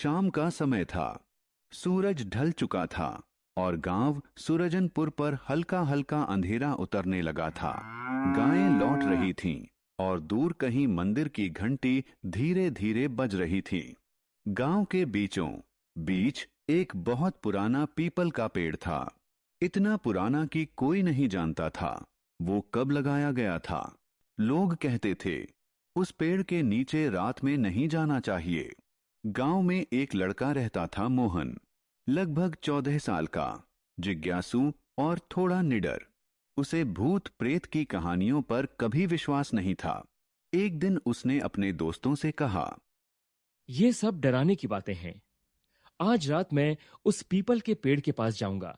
शाम का समय था। सूरज ढल चुका था और गांव सूरजनपुर पर हल्का हल्का अंधेरा उतरने लगा था। गायें लौट रही थीं और दूर कहीं मंदिर की घंटी धीरे धीरे बज रही थी। गांव के बीचों बीच एक बहुत पुराना पीपल का पेड़ था। इतना पुराना कि कोई नहीं जानता था वो कब लगाया गया था। लोग कहते थे उस पेड़ के नीचे रात में नहीं जाना चाहिए। गांव में एक लड़का रहता था, मोहन, लगभग 14 साल का, जिज्ञासु और थोड़ा निडर। उसे भूत प्रेत की कहानियों पर कभी विश्वास नहीं था। एक दिन उसने अपने दोस्तों से कहा, ये सब डराने की बातें हैं। आज रात मैं उस पीपल के पेड़ के पास जाऊंगा।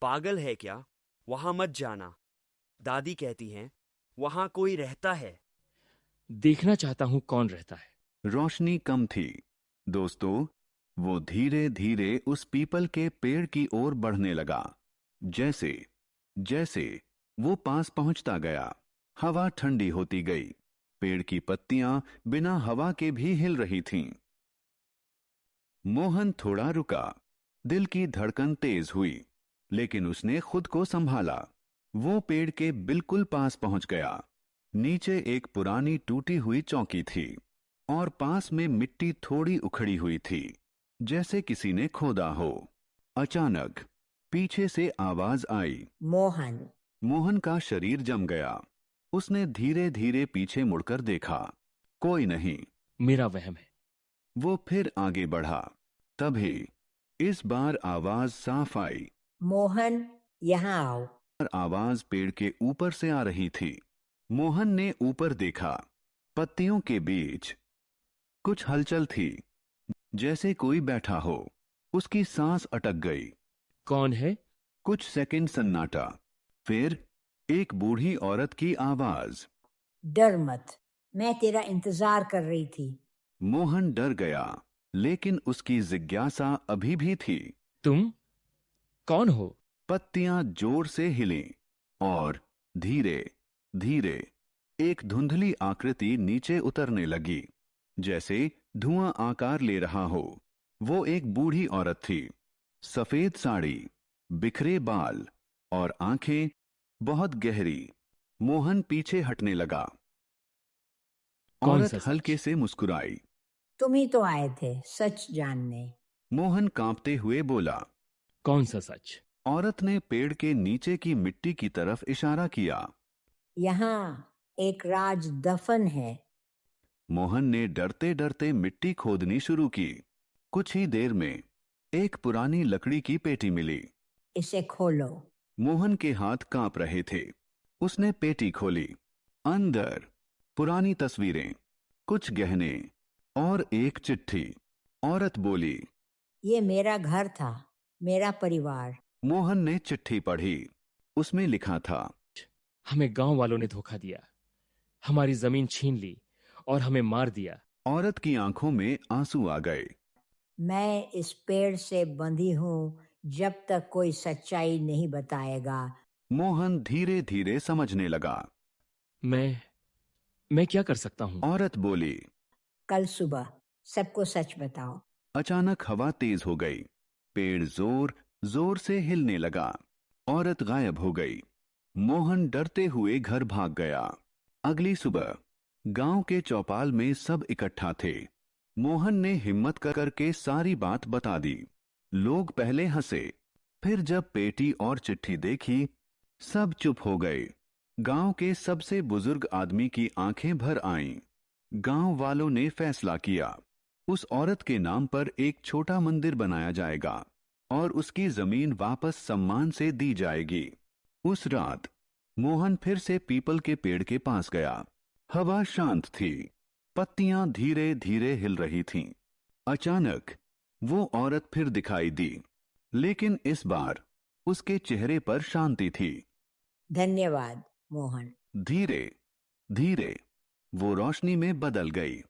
पागल है क्या? वहां मत जाना। दादी कहती हैं वहां कोई रहता है। देखना चाहता हूं कौन रहता है। रोशनी कम थी। दोस्तों, वो धीरे धीरे उस पीपल के पेड़ की ओर बढ़ने लगा। जैसे जैसे वो पास पहुंचता गया, हवा ठंडी होती गई। पेड़ की पत्तियां बिना हवा के भी हिल रही थीं। मोहन थोड़ा रुका। दिल की धड़कन तेज हुई, लेकिन उसने खुद को संभाला। वो पेड़ के बिल्कुल पास पहुंच गया। नीचे एक पुरानी टूटी हुई चौकी थी और पास में मिट्टी थोड़ी उखड़ी हुई थी, जैसे किसी ने खोदा हो। अचानक पीछे से आवाज आई, मोहन। मोहन का शरीर जम गया। उसने धीरे धीरे पीछे मुड़कर देखा। कोई नहीं। मेरा वहम है। वो फिर आगे बढ़ा। तभी इस बार आवाज साफ आई। मोहन, यहाँ आओ। और आवाज पेड़ के ऊपर से आ रही थी। मोहन ने ऊपर देखा। पत्तियों के बीच कुछ हलचल थी, जैसे कोई बैठा हो। उसकी सांस अटक गई। कौन है? कुछ सेकंड सन्नाटा। फिर एक बूढ़ी औरत की आवाज। डर मत, मैं तेरा इंतजार कर रही थी। मोहन डर गया, लेकिन उसकी जिज्ञासा अभी भी थी। तुम कौन हो? पत्तियां जोर से हिलीं और धीरे धीरे एक धुंधली आकृति नीचे उतरने लगी, जैसे धुआं आकार ले रहा हो। वो एक बूढ़ी औरत थी। सफेद साड़ी, बिखरे बाल और आंखें बहुत गहरी। मोहन पीछे हटने लगा। कौन औरत सा हल्के सच? से मुस्कुराई। तुम ही तो आए थे सच जानने। मोहन कांपते हुए बोला। कौन सा सच? औरत ने पेड़ के नीचे की मिट्टी की तरफ इशारा किया। यहाँ एक राज दफन है। मोहन ने डरते डरते मिट्टी खोदनी शुरू की। कुछ ही देर में एक पुरानी लकड़ी की पेटी मिली। इसे खोलो। मोहन के हाथ कांप रहे थे। उसने पेटी खोली। अंदर पुरानी तस्वीरें, कुछ गहने और एक चिट्ठी। औरत बोली, ये मेरा घर था, मेरा परिवार। मोहन ने चिट्ठी पढ़ी। उसमें लिखा था, हमें गांव वालों ने धोखा दिया, हमारी जमीन छीन ली और हमें मार दिया। औरत की आंखों में आंसू आ गए। मैं इस पेड़ से बंधी हूँ जब तक कोई सच्चाई नहीं बताएगा। मोहन धीरे धीरे समझने लगा। मैं क्या कर सकता हूं? औरत बोली। कल सुबह सबको सच बताओ। अचानक हवा तेज हो गई। पेड़ जोर जोर से हिलने लगा। औरत गायब हो गई। मोहन डरते हुए घर भाग गया। अगली सुबह गांव के चौपाल में सब इकट्ठा थे। मोहन ने हिम्मत करके सारी बात बता दी। लोग पहले हंसे, फिर जब पेटी और चिट्ठी देखी, सब चुप हो गए। गांव के सबसे बुजुर्ग आदमी की आंखें भर आईं। गांव वालों ने फैसला किया, उस औरत के नाम पर एक छोटा मंदिर बनाया जाएगा और उसकी जमीन वापस सम्मान से दी जाएगी। उस रात मोहन फिर से पीपल के पेड़ के पास गया। हवा शांत थी। पत्तियां धीरे धीरे हिल रही थीं। अचानक वो औरत फिर दिखाई दी, लेकिन इस बार उसके चेहरे पर शांति थी। धन्यवाद मोहन। धीरे धीरे वो रोशनी में बदल गई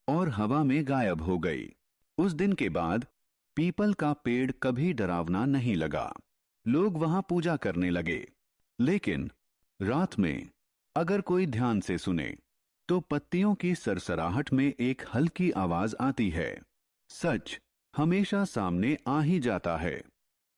और हवा में गायब हो गई। उस दिन के बाद पीपल का पेड़ कभी डरावना नहीं लगा। लोग वहां पूजा करने लगे। लेकिन रात में अगर कोई ध्यान से सुने तो पत्तियों की सरसराहट में एक हल्की आवाज आती है। सच हमेशा सामने आ ही जाता है।